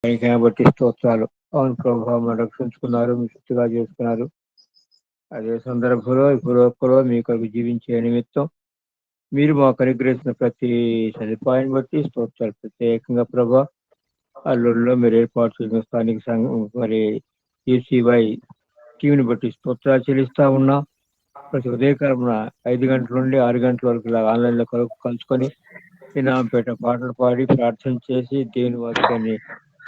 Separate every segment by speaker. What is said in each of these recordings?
Speaker 1: ఆయనకైనా బట్టి స్తోత్రాలు. అవును ప్రభా, మనం రక్షించుకున్నారు, మీరు శుద్ధిగా చేసుకున్నారు. అదే సందర్భంలో ఇప్పుడు ఒక్కరో మీ కొరకు జీవించే నిమిత్తం మీరు మాకు అనుగ్రహించిన ప్రతి సదుపాయాన్ని బట్టి స్తోత్రాలు. ప్రత్యేకంగా ప్రభా, అల్లూరులో మీరు ఏర్పాటు చేసిన స్థానిక సంఘం మరి ఈసీవై టీవీని బట్టి స్తోత్రాలు చెల్లిస్తా ఉన్నా. ప్రతి ఉదయకాలం 5 గంటల నుండి 6 గంటల వరకు ఇలా ఆన్లైన్లో కలుసుకొని వినాంపేట పాటలు పాడి ప్రార్థన చేసి దేవుని వాక్యాన్ని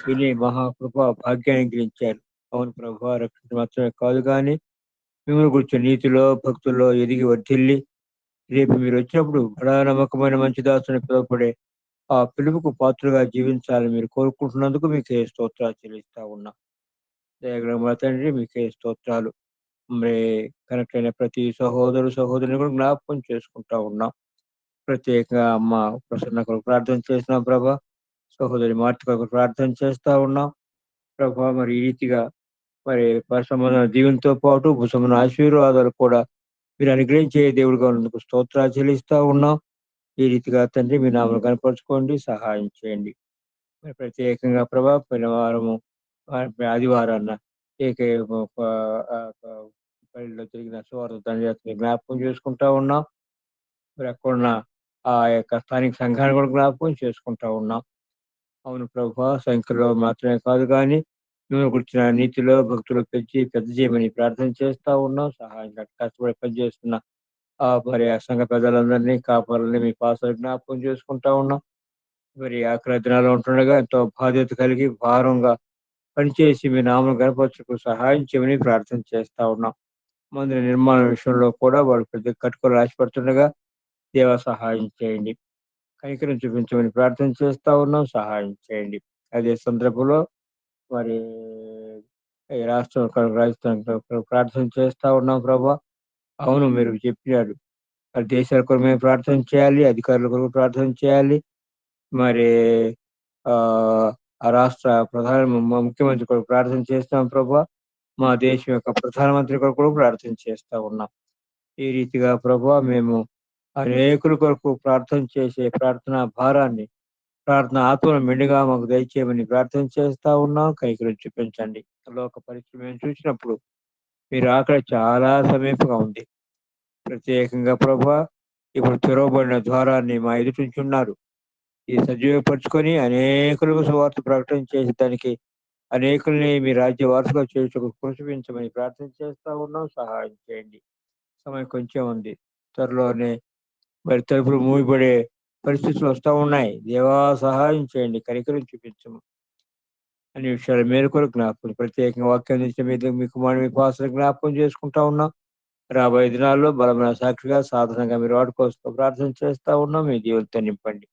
Speaker 1: విని మహాకృప భాగ్యాన్ని గ్రహించారు. అవును ప్రభు, రక్షణ మాత్రమే కాదు కానీ మిమ్మల్ని గురించి నీతిలో భక్తుల్లో ఎదిగి వర్ధిల్లి రేపు మీరు వచ్చినప్పుడు బడా నమ్మకమైన మంచి దాసుని పిలువపడే ఆ పిలుపుకు పాత్రగా జీవించాలని మీరు కోరుకుంటున్నందుకు మీకే స్తోత్రాలు చెల్లిస్తా ఉన్నా. దయగల తండ్రి, మీకే స్తోత్రాలు. మరి కనెక్ట్ అయిన ప్రతి సహోదరుని కూడా జ్ఞాపకం చేసుకుంటా ఉన్నాం. ప్రత్యేకంగా అమ్మ ప్రసన్న కొరకు ప్రార్థన చేస్తున్నాం ప్రభా. సహోదరి మార్తి కొరకు ప్రార్థన చేస్తా ఉన్నాం ప్రభా. మరి ఈ రీతిగా మరి పరిశ్రమ దీవెనతో పాటు భుసమున ఆశీర్వాదాలు కూడా మీరు అనుగ్రహించే దేవుడిగా ఉన్నందుకు స్తోత్రాలు చెల్లిస్తా ఉన్నాం. ఈ రీతిగా తండ్రి మీ నామను కనపరుచుకోండి, సహాయం చేయండి. మరి ప్రత్యేకంగా ప్రభా, పోయిన వారము ఆదివారాన్న పల్లెల్లో తిరిగిన సువార్త తండ్రి జ్ఞాపకం చేసుకుంటా ఉన్నాం. మరి అక్కడున్న ఆ యొక్క స్థానిక సంఘాన్ని కూడా జ్ఞాపకం చేసుకుంటా ఉన్నాం. అవును ప్రభా, సంఖ్యలో మాత్రమే కాదు కానీ మేము కూర్చున్న నీతిలో భక్తులు పెంచి పెద్ద చేయమని ప్రార్థన చేస్తా ఉన్నాం. సహాయం కష్టపడి పనిచేస్తున్న మరి ఆ సంఘ పెద్దలందరినీ కాపాలని మీ పాసలు జ్ఞాపకం చేసుకుంటా ఉన్నాం. మరి ఆఖరి దినాల్లో ఉంటుండగా ఎంతో బాధ్యత కలిగి భారంగా పనిచేసి మీ నామం గణపరచుకు సహాయం చేయమని ప్రార్థన చేస్తా ఉన్నాం. మందిర నిర్మాణ విషయంలో కూడా వాళ్ళు ప్రతి కట్టుకొని ఆశపడుతుండగా దేవ సహాయం చేయండి, కనికరం చూపించమని ప్రార్థన చేస్తా ఉన్నాం. సహాయం చేయండి. అదే సందర్భంలో మరి ఈ రాష్ట్రం రాజస్థాన్ ప్రార్థన చేస్తా ఉన్నాం ప్రభా. అవును, మీరు చెప్పినాడు మరి దేశాల కొరకు మేము ప్రార్థన చేయాలి, అధికారుల కొరకు ప్రార్థన చేయాలి. మరి ఆ ఆ రాష్ట్ర ముఖ్యమంత్రి కొరకు ప్రార్థన చేస్తాం ప్రభా. మా దేశం యొక్క ప్రధానమంత్రి కొరకు కూడా ప్రార్థన చేస్తా ఉన్నాం. ఈ రీతిగా ప్రభా, మేము అనేకుల కొరకు ప్రార్థన చేసే ప్రార్థనా భారాన్ని, ప్రార్థన ఆత్మను మెండుగా మాకు దయచేయమని ప్రార్థన చేస్తా ఉన్నాం. కైకలు చూపించండి. లోక పరీక్ష మేము చూసినప్పుడు మీరు అక్కడ చాలా సమీపంగా ఉంది. ప్రత్యేకంగా ప్రభా, ఇప్పుడు తెరవబడిన ద్వారాన్ని మా ఎదుటించున్నారు. ఈ సజీవపరుచుకొని అనేకులకు సువార్త ప్రకటన చేసి దానికి అనేకుల్ని మీ రాజ్య వారసుగా చేయుటకు కృషించమని ప్రార్థన చేస్తా ఉన్నాం. సహాయం చేయండి. సమయం కొంచెం ఉంది, త్వరలోనే మరి తలుపులు మూయబడే పరిస్థితులు వస్తూ ఉన్నాయి. దేవా సహాయం చేయండి, కనికరం చూపించము. అన్ని విషయాలు మేలుకొరకు జ్ఞాపకం, ప్రత్యేకంగా వాక్యం నుంచి మీద మీకు మీ పాసలు జ్ఞాపకం చేసుకుంటా ఉన్నాం. రాబోయే దినాల్లో బలమైన సాక్షిగా సాధనంగా మీరు వాడుకోవచ్చు ప్రార్థన చేస్తా ఉన్నాం. మీ జీవితంతో నింపండి.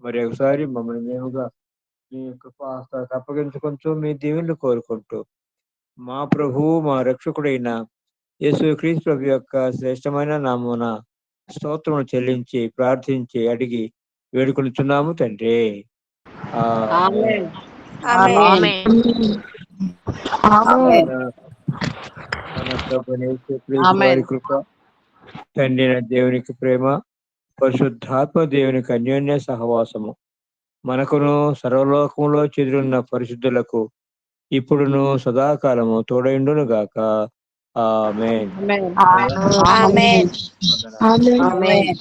Speaker 1: మరి ఒకసారి మమ్మల్ని మేముగా మీ కృపా హస్తాలకు అప్పగించుకుంటూ మీ దీవెనలు కోరుకుంటూ మా ప్రభువు మా రక్షకుడైన యేసు క్రీస్తు ప్రభు యొక్క శ్రేష్టమైన నామమున స్తోత్రము చెల్లించి ప్రార్థించి అడిగి వేడుకొనుచున్నాము తండ్రి. ఆమేన్.
Speaker 2: ఆమేన్.
Speaker 3: ఆమేన్.
Speaker 2: ఆమేన్.
Speaker 1: మన ప్రభువైన యేసు క్రీస్తు వారి
Speaker 2: ఆమేన్.
Speaker 1: కృప, తండ్రి అయిన దేవునికి ప్రేమ, పరిశుద్ధాత్మ దేవునికి అన్యోన్య సహవాసము మనకును సర్వలోకములో చెదిరున్న పరిశుద్ధులకు ఇప్పుడును సదాకాలము తోడైండును గాక. ఆమేన్.
Speaker 2: ఆమేన్.
Speaker 3: ఆమేన్.
Speaker 1: వందనాలు.
Speaker 2: ఆమేన్.
Speaker 3: ఆమేన్.
Speaker 2: ఆమేన్.